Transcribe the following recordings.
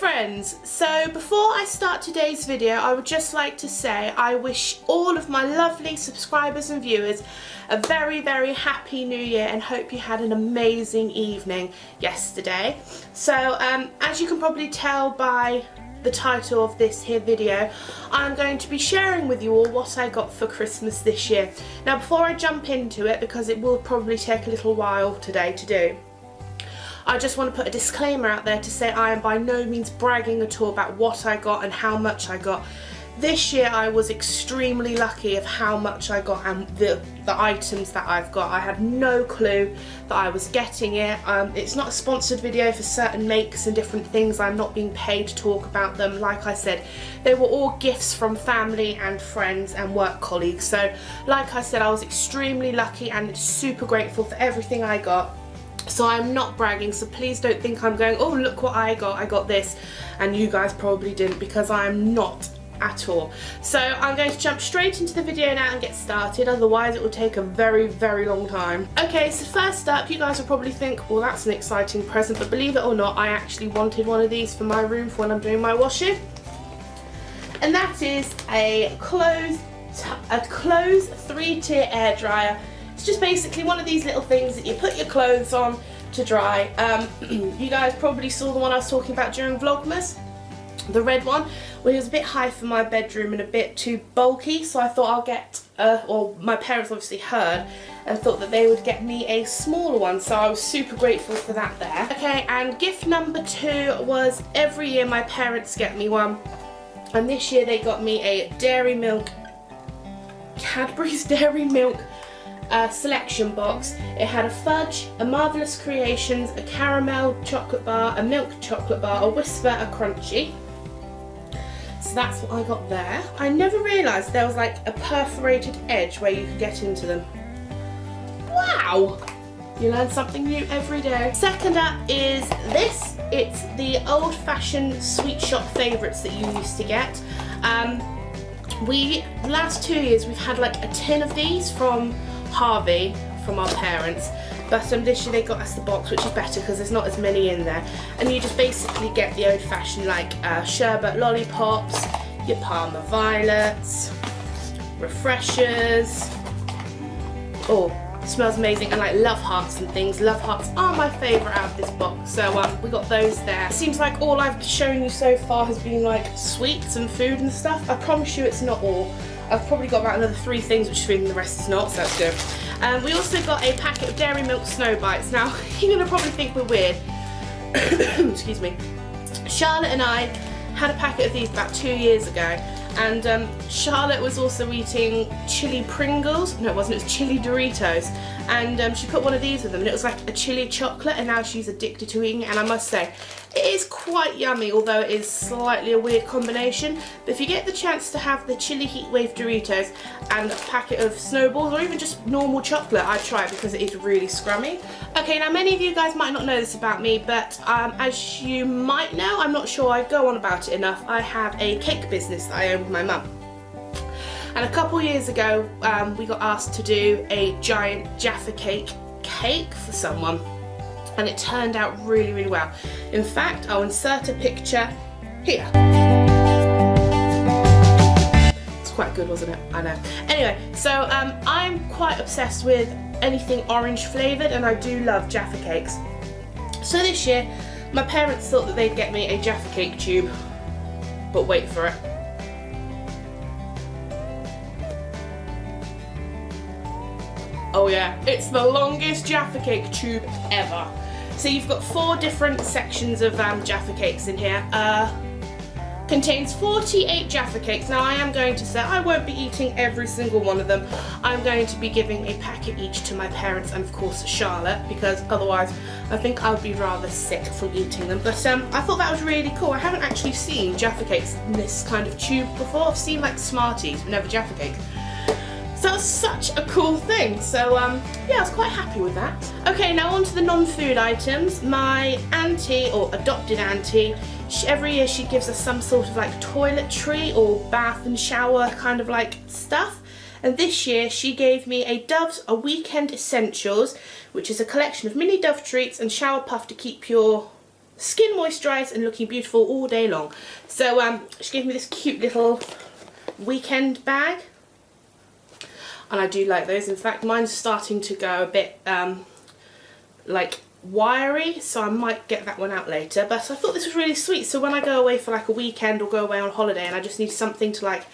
friends, so before I start today's video I would just like to say I wish all of my lovely subscribers and viewers a very happy new year and hope you had an amazing evening yesterday. So as you can probably tell by the title of this here video, I'm going to be sharing with you all what I got for Christmas this year. Now before I jump into it, because it will probably take a little while today to do, I just want to put a disclaimer out there to say I am by no means bragging at all about what I got and how much I got. This year I was extremely lucky of how much I got and the items that I've got. I had no clue that I was getting it. It's not a sponsored video for certain makes and different things. I'm not being paid to talk about them. Like I said, they were all gifts from family and friends and work colleagues. So like I said, I was extremely lucky and super grateful for everything I got. So I'm not bragging, so please don't think I'm going, oh look what I got this, and you guys probably didn't, because I'm not at all. So I'm going to jump straight into the video now and get started, otherwise it will take a very long time. Okay, so first up, you guys will probably think, well that's an exciting present, but believe it or not, I actually wanted one of these for my room for when I'm doing my washing. And that is a closed 3-tier air dryer. It's just basically one of these little things that you put your clothes on to dry. You guys probably saw the one I was talking about during Vlogmas, the red one. Well, it was a bit high for my bedroom and a bit too bulky, so I thought I'll get, or my parents obviously heard and thought that they would get me a smaller one, so I was super grateful for that there. Okay, and gift number 2 was every year my parents get me one, and this year they got me a dairy milk, Cadbury's Dairy Milk selection box. It had a fudge, a Marvellous Creations, a caramel chocolate bar, a milk chocolate bar, a Whisper, a crunchy. So that's what I got there. I never realised there was like a perforated edge where you could get into them. Wow! You learn something new every day. Second up is this. It's the old-fashioned sweet shop favourites that you used to get. The last 2 years we've had like a tin of these from Harvey from our parents, but this year they got us the box, which is better because there's not as many in there, and you just basically get the old-fashioned like sherbet lollipops, your Parma violets, refreshers. Oh, it smells amazing, and like love hearts and things. Love hearts are my favourite out of this box, so we got those there. It seems like all I've shown you so far has been like sweets and food and stuff. I promise you it's not all. I've probably got about another 3 things which food and the rest is not, so that's good. We also got a packet of Dairy Milk Snow Bites. Now, you're going to probably think we're weird. Excuse me. Charlotte and I had a packet of these about 2 years ago, and Charlotte was also eating chili Pringles. No, it wasn't, it was chili Doritos. And she put one of these with them, and it was like a chili chocolate, and now she's addicted to eating it, and I must say, it is quite yummy, although it is slightly a weird combination. But if you get the chance to have the chili Heatwave Doritos and a packet of snowballs, or even just normal chocolate, I'd try it because it is really scrummy. Okay, now many of you guys might not know this about me, but as you might know, I'm not sure I go on about it enough, I have a cake business that I own with my mum. And a couple years ago, we got asked to do a giant Jaffa cake for someone. And it turned out really well. In fact, I'll insert a picture here. It's quite good, wasn't it? I know. Anyway, so I'm quite obsessed with anything orange flavoured, and I do love Jaffa cakes. So this year, my parents thought that they'd get me a Jaffa cake tube, but wait for it. Oh yeah, it's the longest Jaffa cake tube ever. So you've got 4 different sections of Jaffa cakes in here. Contains 48 Jaffa cakes. Now I am going to say I won't be eating every single one of them. I'm going to be giving a packet each to my parents and of course Charlotte, because otherwise I think I would be rather sick from eating them. But I thought that was really cool. I haven't actually seen Jaffa cakes in this kind of tube before. I've seen like Smarties, but never Jaffa cakes. So that was such a cool thing, so yeah, I was quite happy with that. Okay, now on to the non-food items. My auntie, or adopted auntie, every year she gives us some sort of like toiletry or bath and shower kind of like stuff. And this year she gave me a Dove's A Weekend Essentials, which is a collection of mini Dove treats and shower puff to keep your skin moisturised and looking beautiful all day long. So she gave me this cute little weekend bag, and I do like those. In fact, mine's starting to go a bit like wiry, so I might get that one out later. But I thought this was really sweet, so when I go away for like a weekend or go away on holiday and I just need something to like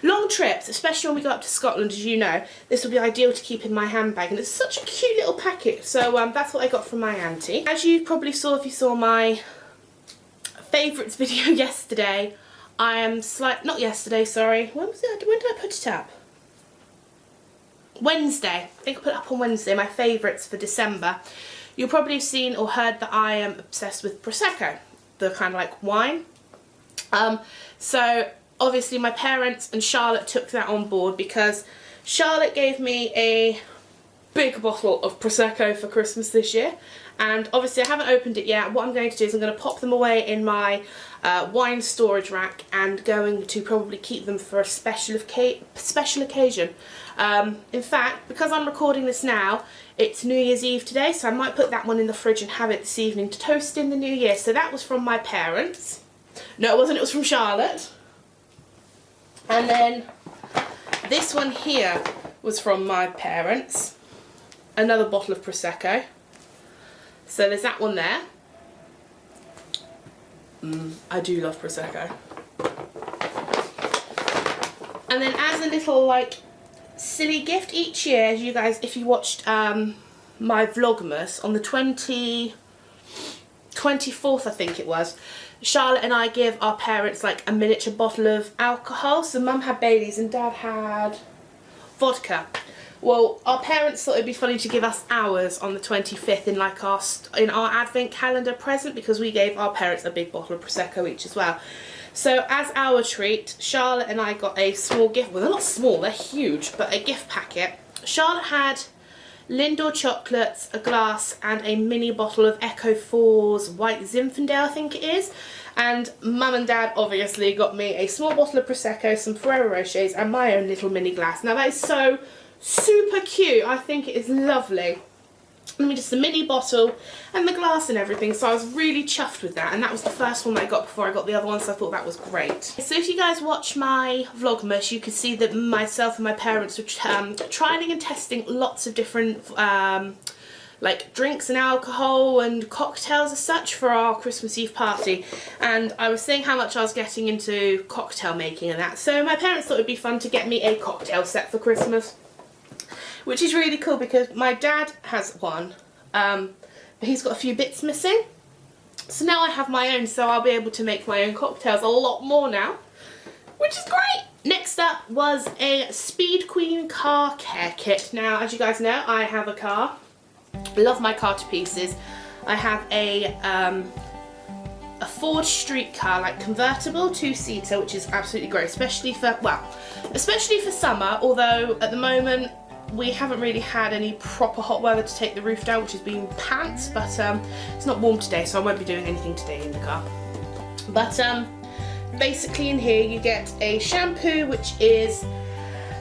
long trips, especially when we go up to Scotland, as you know, this will be ideal to keep in my handbag. And it's such a cute little packet. So that's what I got from my auntie. As you probably saw if you saw my favourites video yesterday, I am not yesterday, sorry. When was it? When did I put it up? Wednesday. I think I put it up on Wednesday, my favourites for December. You'll probably have seen or heard that I am obsessed with Prosecco, the kind of like wine. So obviously my parents and Charlotte took that on board, because Charlotte gave me a big bottle of Prosecco for Christmas this year, and obviously I haven't opened it yet. What I'm going to do is I'm going to pop them away in my wine storage rack, and going to probably keep them for a special occasion. In fact, because I'm recording this now, it's New Year's Eve today, so I might put that one in the fridge and have it this evening to toast in the new year. So that was from my parents. No, it wasn't, it was from Charlotte. And then this one here was from my parents. Another bottle of Prosecco. So there's that one there. I do love Prosecco. And then as a little like silly gift each year, as you guys, if you watched my Vlogmas on the 24th I think it was, Charlotte and I give our parents like a miniature bottle of alcohol. So Mum had Baileys and Dad had vodka. Well, our parents thought it'd be funny to give us ours on the 25th in like our advent calendar present, because we gave our parents a big bottle of Prosecco each as well. So as our treat, Charlotte and I got a small gift. Well, they're not small, they're huge, but a gift packet. Charlotte had Lindor chocolates, a glass, and a mini bottle of Echo 4's White Zinfandel, I think it is. And Mum and Dad obviously got me a small bottle of Prosecco, some Ferrero Rochers, and my own little mini glass. Now that is so super cute. I think it is lovely. I mean, just the mini bottle and the glass and everything, so I was really chuffed with that, and that was the first one that I got before I got the other one, so I thought that was great. So if you guys watch my Vlogmas, you can see that myself and my parents were trialing and testing lots of different like drinks and alcohol and cocktails as such for our Christmas Eve party, and I was saying how much I was getting into cocktail making and that, so my parents thought it would be fun to get me a cocktail set for Christmas, which is really cool because my dad has one, but he's got a few bits missing. So now I have my own, so I'll be able to make my own cocktails a lot more now, which is great. Next up was a Speed Queen car care kit. Now, as you guys know, I have a car. I love my car to pieces. I have a Ford street car, like convertible, 2-seater, which is absolutely great, especially for summer, although at the moment we haven't really had any proper hot weather to take the roof down, which has been pants, but it's not warm today, so I won't be doing anything today in the car. But basically in here you get a shampoo, which is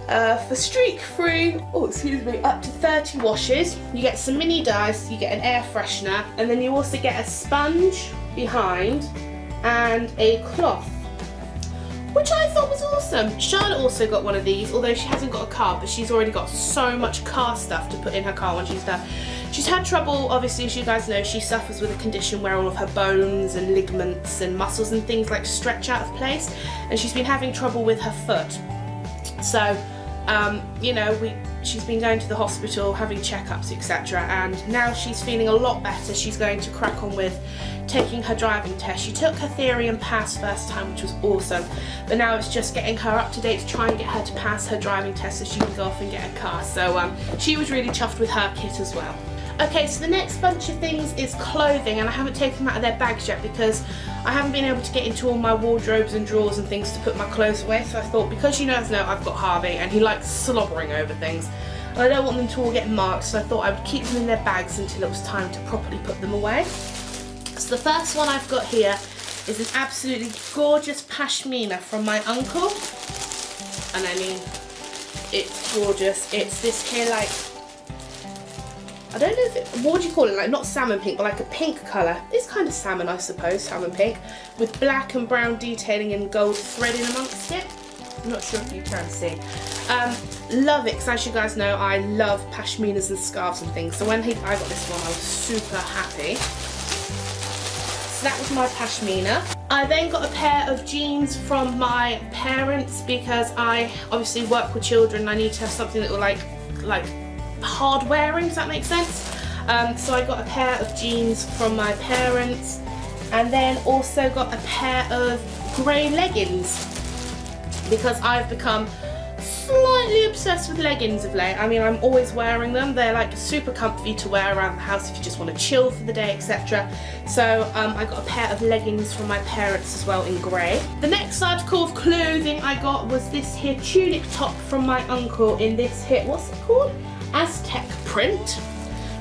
for streak-free, up to 30 washes. You get some mini dyes, you get an air freshener, and then you also get a sponge behind and a cloth, which I thought was awesome. Charlotte also got one of these, although she hasn't got a car, but she's already got so much car stuff to put in her car when she's done. She's had trouble, obviously, as you guys know, she suffers with a condition where all of her bones and ligaments and muscles and things like stretch out of place, and she's been having trouble with her foot. So, you know, she's been going to the hospital, having checkups, etc. And now she's feeling a lot better. She's going to crack on with taking her driving test. She took her theory and passed first time, which was awesome. But now it's just getting her up to date to try and get her to pass her driving test so she can go off and get a car. So she was really chuffed with her kit as well. Okay, so the next bunch of things is clothing, and I haven't taken them out of their bags yet because I haven't been able to get into all my wardrobes and drawers and things to put my clothes away. So I thought, because you guys know I've got Harvey and he likes slobbering over things, and I don't want them to all get marked, so I thought I would keep them in their bags until it was time to properly put them away. So the first one I've got here is an absolutely gorgeous pashmina from my uncle, and I mean, it's gorgeous. It's this here like I don't know if it, what would you call it, like not salmon pink, but like a pink colour. It's kind of salmon, I suppose, salmon pink, with black and brown detailing and gold threading amongst it. I'm not sure if you can see. Love it, because as you guys know, I love pashminas and scarves and things. So when I got this one, I was super happy. So that was my pashmina. I then got a pair of jeans from my parents because I obviously work with children and I need to have something that will like hard wearing, does that make sense? So I got a pair of jeans from my parents, and then also got a pair of grey leggings because I've become slightly obsessed with leggings of late. I mean, I'm always wearing them. They're like super comfy to wear around the house if you just want to chill for the day, etc. So I got a pair of leggings from my parents as well in grey. The next article of clothing I got was this here tunic top from my uncle in this here, what's it called? Aztec print,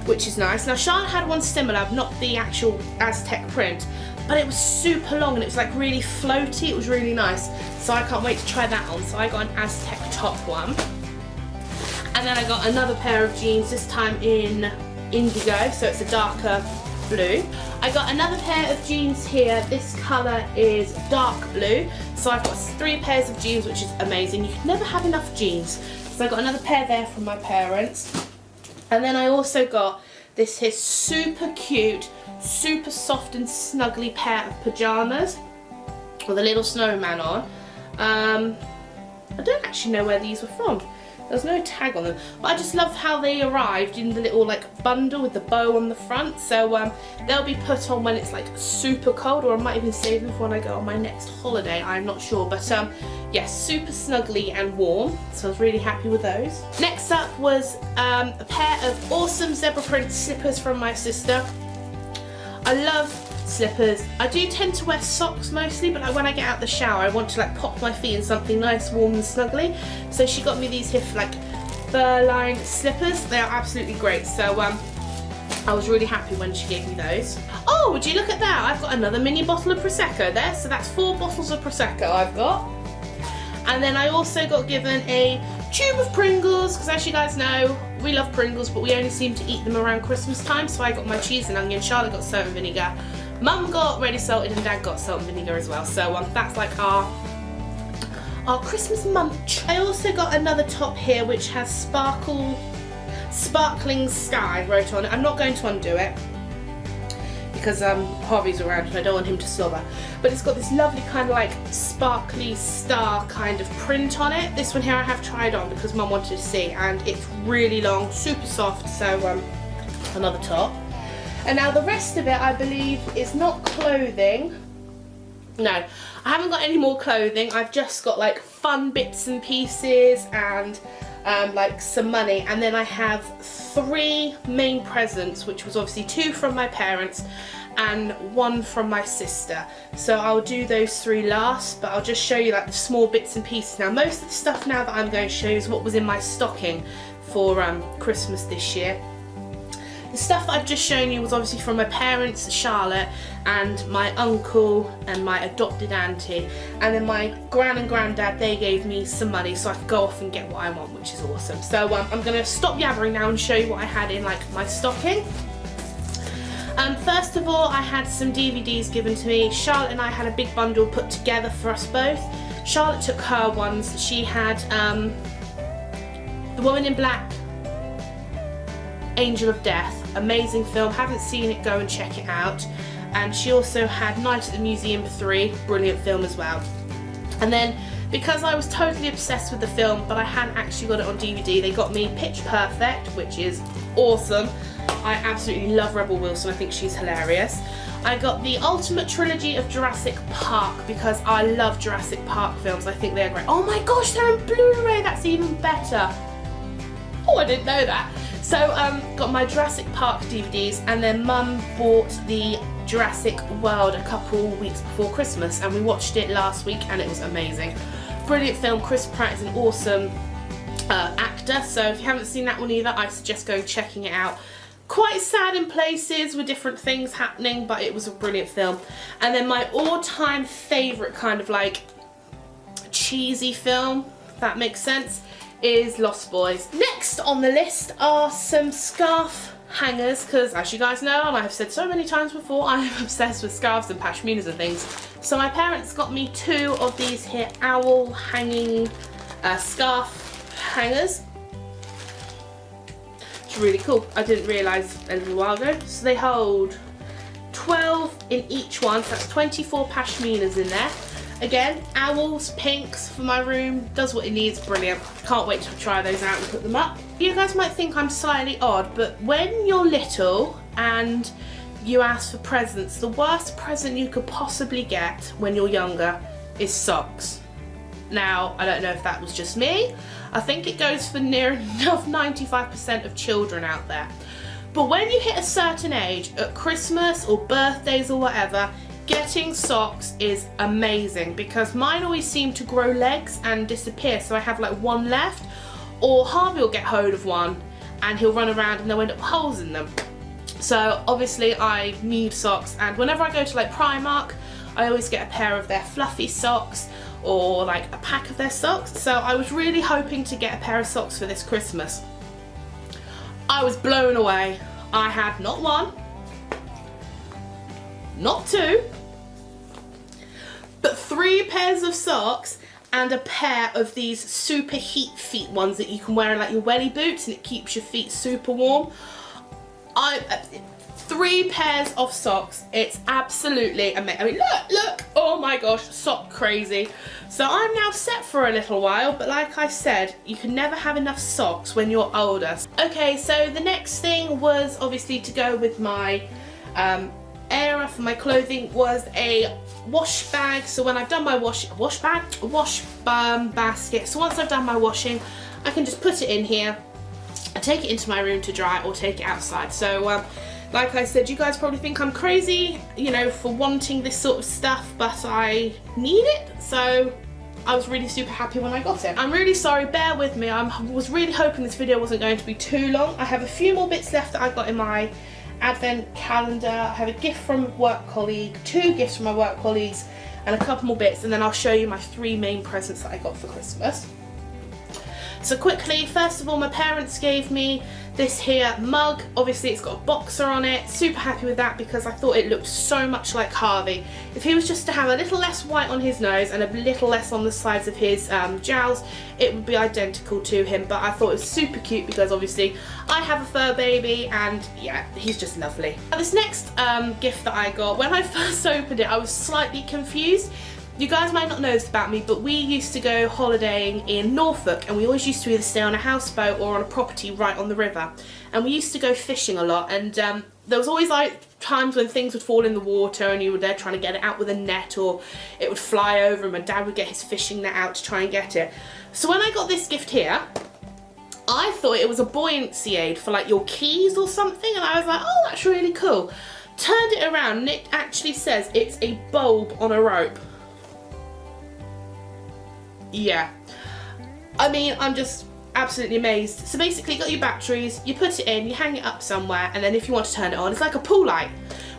which is nice. Now Charlotte had one similar, not the actual Aztec print, but it was super long and it was like really floaty. It was really nice. So I can't wait to try that on. So I got an Aztec top one. And then I got another pair of jeans, this time in indigo, so it's a darker blue. I got another pair of jeans here. This colour is dark blue. So I've got 3 pairs of jeans, which is amazing. You can never have enough jeans. So I got another pair there from my parents. And then I also got this here super cute, super soft and snuggly pair of pyjamas with a little snowman on. I don't actually know where these were from. There's no tag on them, but I just love how they arrived in the little like bundle with the bow on the front. So they'll be put on when it's like super cold, or I might even save them for when I go on my next holiday. I'm not sure, but yes, super snuggly and warm. So I was really happy with those. Next up was a pair of awesome zebra print slippers from my sister. I love slippers. I do tend to wear socks mostly, but like when I get out the shower I want to like pop my feet in something nice, warm and snuggly. So she got me these here like fur-lined slippers. They are absolutely great. So I was really happy when she gave me those. Oh, would you look at that? I've got another mini bottle of Prosecco there. So that's 4 bottles of Prosecco I've got. And then I also got given a tube of Pringles, because as you guys know, we love Pringles, but we only seem to eat them around Christmas time. So I got my cheese and onion, Charlotte got salt and vinegar, Mum got ready salted, and Dad got salt and vinegar as well. So that's like our Christmas munch. I also got another top here which has sparkling sky wrote on it. I'm not going to undo it because Harvey's around and I don't want him to slobber. But it's got this lovely kind of like sparkly star kind of print on it. This one here I have tried on because Mum wanted to see, and it's really long, super soft. So another top. And now the rest of it I believe is not clothing. No, I haven't got any more clothing. I've just got like fun bits and pieces and like some money. And then I have 3 main presents, which was obviously 2 from my parents and 1 from my sister. So I'll do those 3 last, but I'll just show you like the small bits and pieces. Now most of the stuff now that I'm going to show you is what was in my stocking for Christmas this year. The stuff that I've just shown you was obviously from my parents, Charlotte, and my uncle and my adopted auntie. And then my gran and granddad, they gave me some money so I could go off and get what I want, which is awesome. So I'm going to stop yabbering now and show you what I had in like my stocking. First of all, I had some DVDs given to me. Charlotte and I had a big bundle put together for us both. Charlotte took her ones. She had The Woman in Black, Angel of Death, amazing film, haven't seen it, go and check it out. And she also had Night at the Museum 3, brilliant film as well. And then because I was totally obsessed with the film but I hadn't actually got it on DVD, they got me Pitch Perfect, which is awesome. I absolutely love Rebel Wilson, I think she's hilarious. I got the Ultimate Trilogy of Jurassic Park because I love Jurassic Park films, I think they're great. Oh my gosh, they're in Blu-ray, that's even better. Oh, I didn't know that. So got my Jurassic Park DVDs, and then Mum bought the Jurassic World a couple weeks before Christmas, and we watched it last week and it was amazing. Brilliant film. Chris Pratt is an awesome actor, so if you haven't seen that one either, I suggest going checking it out. Quite sad in places with different things happening, but it was a brilliant film. And then my all-time favourite kind of like cheesy film, if that makes sense, is Lost Boys. Next on the list are some scarf hangers, because as you guys know, and I have said so many times before, I am obsessed with scarves and pashminas and things. So my parents got me 2 of these here owl hanging scarf hangers. It's really cool. I didn't realise a little while ago. So they hold 12 in each one, so that's 24 pashminas in there. Again, owls, pinks for my room, does what it needs, brilliant. Can't wait to try those out and put them up. You guys might think I'm slightly odd, but when you're little and you ask for presents, the worst present you could possibly get when you're younger is socks. Now, I don't know if that was just me. I think it goes for near enough 95% of children out there. But when you hit a certain age, at Christmas or birthdays or whatever, getting socks is amazing, because mine always seem to grow legs and disappear, so I have like one left, or Harvey will get hold of one and he'll run around and they'll end up with holes in them. So obviously I need socks, and whenever I go to like Primark, I always get a pair of their fluffy socks or like a pack of their socks. So I was really hoping to get a pair of socks for this Christmas. I was blown away. I had not 1, not 2, but 3 pairs of socks and a pair of these super heat feet ones that you can wear in like your welly boots, and it keeps your feet super warm. 3 pairs of socks. It's absolutely amazing. I mean, look, oh my gosh, sock crazy. So I'm now set for a little while, but like I said, you can never have enough socks when you're older. Okay, so the next thing was obviously to go with my area for my clothing was a wash bag. So when I've done my wash basket, so once I've done my washing, I can just put it in here and take it into my room to dry, or take it outside. So like I said, you guys probably think I'm crazy, you know, for wanting this sort of stuff, but I need it, so I was really super happy when I got it. I'm really sorry, bear with me. I was really hoping this video wasn't going to be too long. I have a few more bits left that I got in my advent calendar. I have a gift from a work colleague, 2 gifts from my work colleagues, and a couple more bits, and then I'll show you my 3 main presents that I got for Christmas. So quickly, first of all, my parents gave me this here mug. Obviously it's got a boxer on it. Super happy with that, because I thought it looked so much like Harvey. If he was just to have a little less white on his nose and a little less on the sides of his jowls, it would be identical to him. But I thought it was super cute because obviously I have a fur baby, and yeah, he's just lovely. Now, this next gift that I got, when I first opened it, I was slightly confused. You guys might not know this about me, but we used to go holidaying in Norfolk, and we always used to either stay on a houseboat or on a property right on the river. And we used to go fishing a lot, and there was always like times when things would fall in the water and you were there trying to get it out with a net, or it would fly over and my dad would get his fishing net out to try and get it. So when I got this gift here, I thought it was a buoyancy aid for like your keys or something, and I was like, oh, that's really cool. Turned it around and it actually says it's a bulb on a rope. Yeah, I mean, I'm just absolutely amazed. So basically you got your batteries, you put it in, you hang it up somewhere, and then if you want to turn it on, it's like a pool light,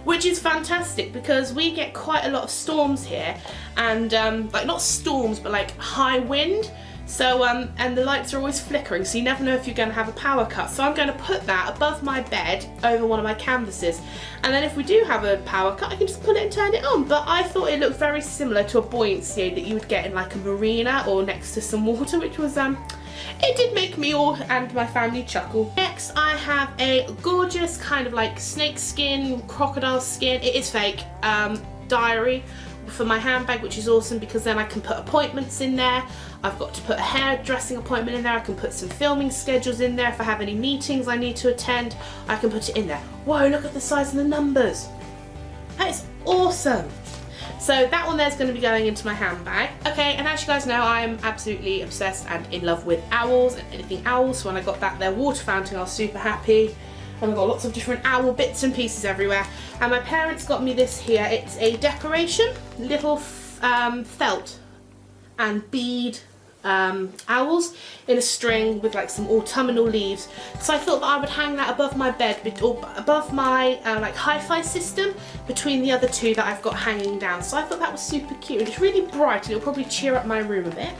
which is fantastic because we get quite a lot of storms here, and like not storms but like high wind. So and the lights are always flickering, so you never know if you're going to have a power cut. So I'm going to put that above my bed over one of my canvases, and then if we do have a power cut, I can just pull it and turn it on. But I thought it looked very similar to a buoyancy aid that you would get in like a marina or next to some water, which was it did make me and my family chuckle. Next I have a gorgeous kind of like snake skin, crocodile skin, it is fake, diary for my handbag, which is awesome because then I can put appointments in there. I've got to put a hairdressing appointment in there. I can put some filming schedules in there. If I have any meetings I need to attend, I can put it in there. Whoa, look at the size of the numbers. That is awesome. So that one there's going to be going into my handbag. Okay, and as you guys know, I am absolutely obsessed and in love with owls and anything owls. So when I got that there water fountain, I was super happy. And I've got lots of different owl bits and pieces everywhere. And my parents got me this here. It's a decoration, little felt and bead owls in a string with like some autumnal leaves. So I thought that I would hang that above my bed, or above my like hi-fi system, between the other 2 that I've got hanging down. So I thought that was super cute. It's really bright and it'll probably cheer up my room a bit.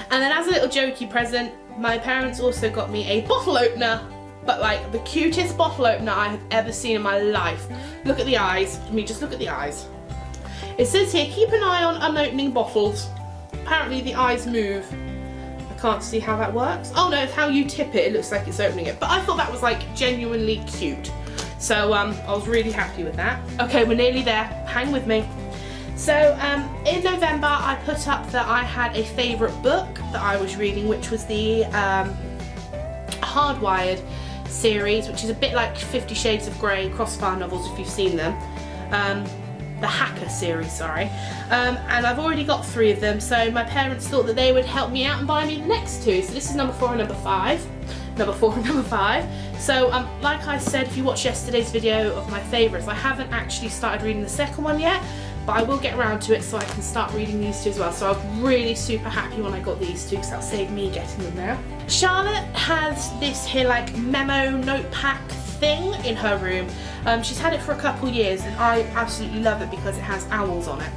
And then as a little jokey present, my parents also got me a bottle opener. but like the cutest bottle opener I have ever seen in my life. Look at the eyes. Just look at the eyes. It says here, keep an eye on unopening bottles. Apparently the eyes move. I can't see how that works. Oh no, it's how you tip it. It looks like it's opening it. But I thought that was like genuinely cute. So I was really happy with that. Okay, we're nearly there. Hang with me. So in November I put up that I had a favourite book that I was reading, which was the Hardwired series, which is a bit like 50 Shades of Grey crossfire novels if you've seen them. The Hacker series, sorry. And I've already got 3 of them, so my parents thought that they would help me out and buy me the next 2. So this is number 4 and number 5. Number 4 and number 5. So like I said, if you watched yesterday's video of my favourites, I haven't actually started reading the second one yet, but I will get around to it so I can start reading these 2 as well. So I was really super happy when I got these 2 because that'll save me getting them now. Charlotte has this here like memo notepad thing in her room. She's had it for a couple years and I absolutely love it because it has owls on it.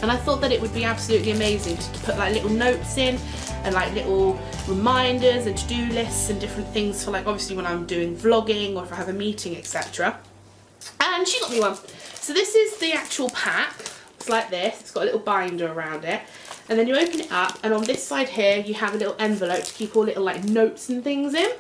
And I thought that it would be absolutely amazing to put like little notes in and like little reminders and to-do lists and different things for like obviously when I'm doing vlogging or if I have a meeting, etc. And she got me one. So this is the actual pack. It's like this. It's got a little binder around it. And then you open it up and on this side here you have a little envelope to keep all little like notes and things in.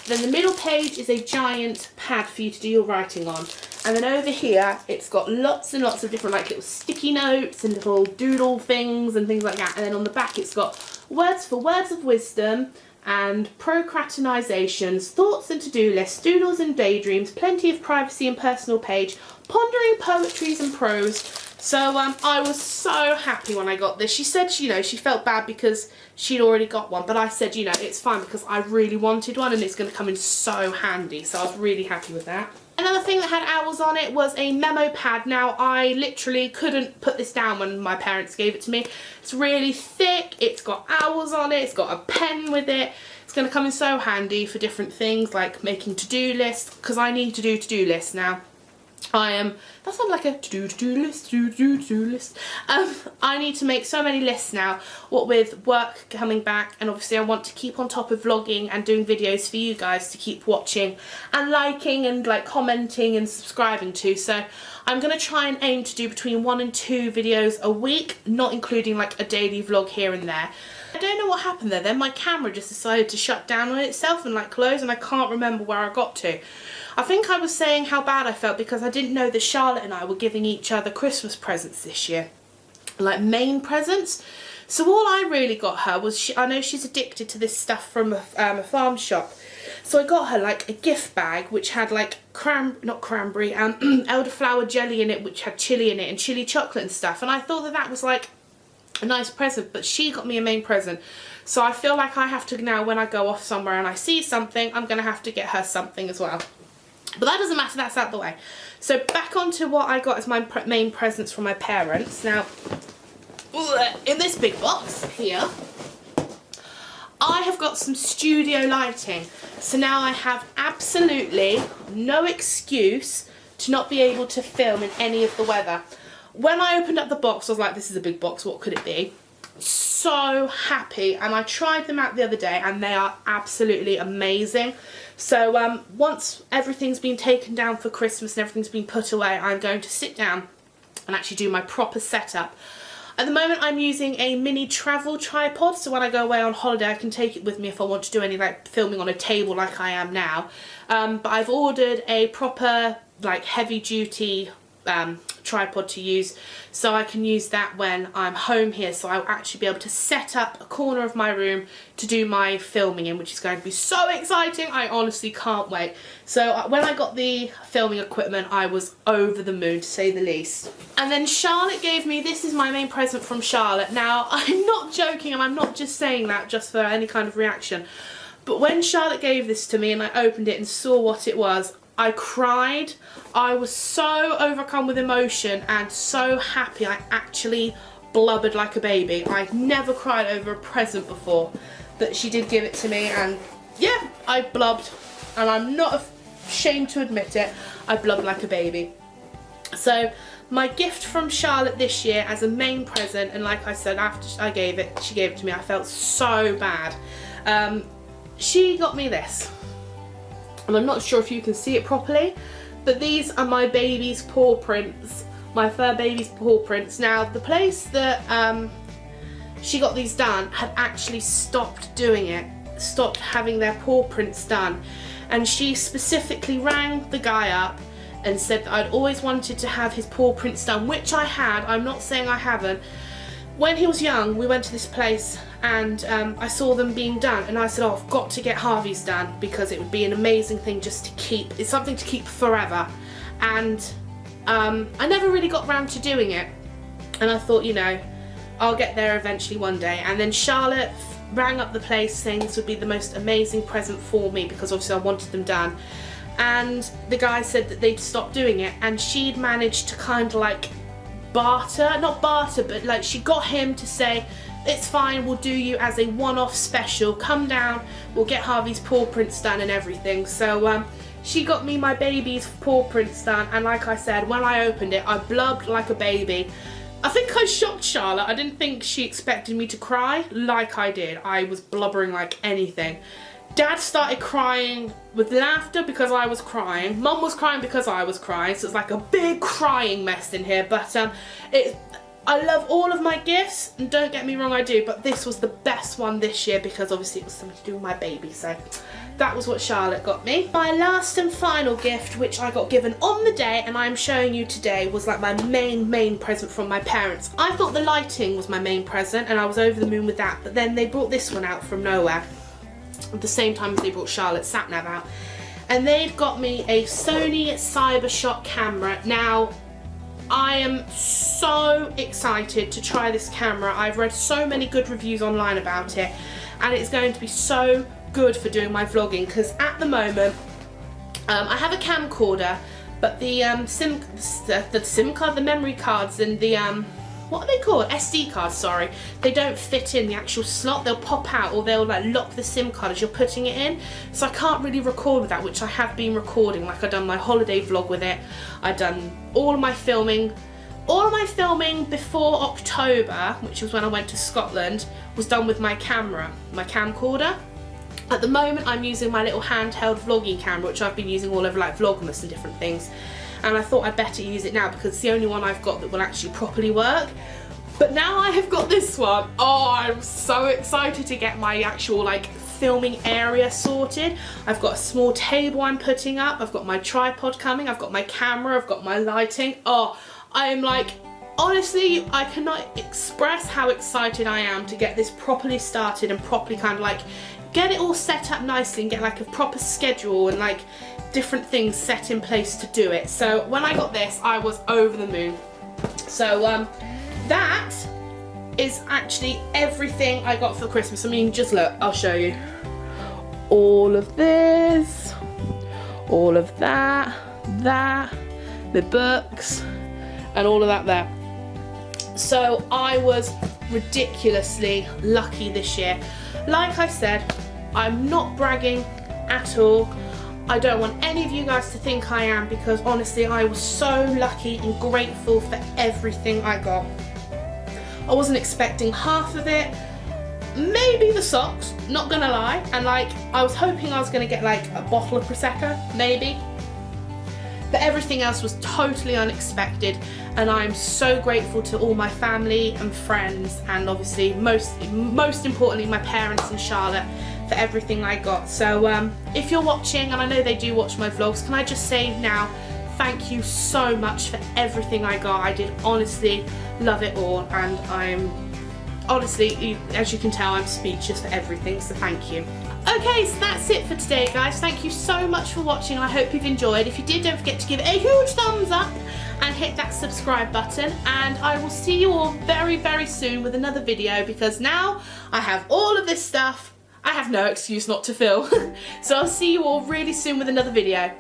Then the middle page is a giant pad for you to do your writing on. And then over here, it's got lots and lots of different like little sticky notes and little doodle things and things like that. And then on the back, it's got words for words of wisdom and procrastinizations, thoughts and to-do lists, doodles and daydreams, plenty of privacy and personal page, pondering poetries and prose. So I was so happy when I got this. She said, you know, she felt bad because she'd already got one, but I said, you know, it's fine because I really wanted one and it's going to come in so handy. So I was really happy with that. Another thing that had owls on it was a memo pad. Now I literally couldn't put this down when my parents gave it to me. It's really thick, it's got owls on it, it's got a pen with it. It's going to come in so handy for different things like making to-do lists, because I need to do to-do lists now. That sounds like a to-do list. I need to make so many lists now, what with work coming back, and obviously I want to keep on top of vlogging and doing videos for you guys to keep watching and liking and like commenting and subscribing to. So I'm going to try and aim to do between 1 and 2 videos a week, not including like a daily vlog here and there. I don't know what happened there. Then my camera just decided to shut down on itself and like close, and I can't remember where I got to. I think I was saying how bad I felt because I didn't know that Charlotte and I were giving each other Christmas presents this year. Like main presents. So all I really got her was, I know she's addicted to this stuff from a farm shop. So I got her like a gift bag which had like elderflower jelly in it, which had chili in it and chili chocolate and stuff. And I thought that that was like a nice present, but she got me a main present. So I feel like I have to now, when I go off somewhere and I see something, I'm going to have to get her something as well. But that doesn't matter, that's out of the way. So back onto what I got as my main presents from my parents. Now, in this big box here, I have got some studio lighting. So now I have absolutely no excuse to not be able to film in any of the weather. When I opened up the box, I was like, this is a big box, what could it be? So happy, and I tried them out the other day and they are absolutely amazing. So once everything's been taken down for Christmas and everything's been put away, I'm going to sit down and actually do my proper setup. At the moment I'm using a mini travel tripod, so when I go away on holiday I can take it with me if I want to do any like filming on a table like I am now. But I've ordered a proper like heavy duty tripod to use, so I can use that when I'm home here, so I'll actually be able to set up a corner of my room to do my filming in, which is going to be so exciting. I honestly can't wait. So when I got the filming equipment I was over the moon, to say the least. And then Charlotte gave me, this is my main present from Charlotte. Now I'm not joking and I'm not just saying that just for any kind of reaction, but when Charlotte gave this to me and I opened it and saw what it was, I cried. I was so overcome with emotion and so happy. I actually blubbered like a baby. I've never cried over a present before, but she did give it to me, and yeah, I blubbed, and I'm not ashamed to admit it. I blubbed like a baby. So my gift from Charlotte this year as a main present, and like I said, after she gave it to me, I felt so bad. she got me this. And I'm not sure if you can see it properly, but these are my baby's paw prints. My fur baby's paw prints. Now, the place that she got these done had actually stopped doing it. Stopped having their paw prints done. And she specifically rang the guy up and said that I'd always wanted to have his paw prints done, which I had. I'm not saying I haven't. When he was young, we went to this place and I saw them being done, and I said, oh, I've got to get Harvey's done because it would be an amazing thing just to keep. It's something to keep forever. And I never really got round to doing it, and I thought, you know, I'll get there eventually one day. And then Charlotte rang up the place saying this would be the most amazing present for me because obviously I wanted them done. And the guy said that they'd stopped doing it, and she'd managed to kind of like not barter, but like she got him to say, it's fine, we'll do you as a one-off special, come down, we'll get Harvey's paw prints done and everything. So she got me my baby's paw prints done, and like I said, when I opened it, I blubbed like a baby. I think I shocked Charlotte. I didn't think she expected me to cry like I did. I was blubbering like anything. Dad started crying with laughter because I was crying. Mum was crying because I was crying. So it's like a big crying mess in here. But I love all of my gifts, and don't get me wrong, I do. But this was the best one this year because obviously it was something to do with my baby. So that was what Charlotte got me. My last and final gift, which I got given on the day and I'm showing you today, was like my main present from my parents. I thought the lighting was my main present and I was over the moon with that. But then they brought this one out from nowhere at the same time as they brought Charlotte's sat-nav out, and they've got me a Sony CyberShot camera. Now, I am so excited to try this camera. I've read so many good reviews online about it, and it's going to be so good for doing my vlogging because at the moment I have a camcorder, but the SIM card, the memory cards, and the what are they called? SD cards, sorry. They don't fit in the actual slot. They'll pop out, or they'll like lock the SIM card as you're putting it in. So I can't really record with that, which I have been recording. Like I've done my holiday vlog with it. I've done all of my filming. All of my filming before October, which was when I went to Scotland, was done with my camera, my camcorder. At the moment I'm using my little handheld vlogging camera, which I've been using all over like Vlogmas and different things. And I thought I'd better use it now because it's the only one I've got that will actually properly work. But now I have got this one. Oh, I'm so excited to get my actual like filming area sorted. I've got a small table I'm putting up. I've got my tripod coming. I've got my camera. I've got my lighting. Oh, I am like, honestly, I cannot express how excited I am to get this properly started and properly kind of like get it all set up nicely and get like a proper schedule and like different things set in place to do it. So when I got this, I was over the moon. So that is actually everything I got for Christmas. I mean, just look, I'll show you. All of this, all of that, the books, and all of that there. So I was ridiculously lucky this year. Like I said, I'm not bragging at all. I don't want any of you guys to think I am, because honestly I was so lucky and grateful for everything I got. I wasn't expecting half of it. Maybe the socks, not gonna lie, and like I was hoping I was gonna get like a bottle of Prosecco, maybe. But everything else was totally unexpected, and I'm so grateful to all my family and friends, and obviously most importantly my parents and Charlotte for everything I got. So if you're watching, and I know they do watch my vlogs, can I just say now, thank you so much for everything I got. I did honestly love it all, and I'm honestly, as you can tell, I'm speechless for everything, so thank you. Okay, so that's it for today, guys. Thank you so much for watching. I hope you've enjoyed. If you did, don't forget to give it a huge thumbs up and hit that subscribe button, and I will see you all very, very soon with another video, because now I have all of this stuff. I have no excuse not to film. So I'll see you all really soon with another video.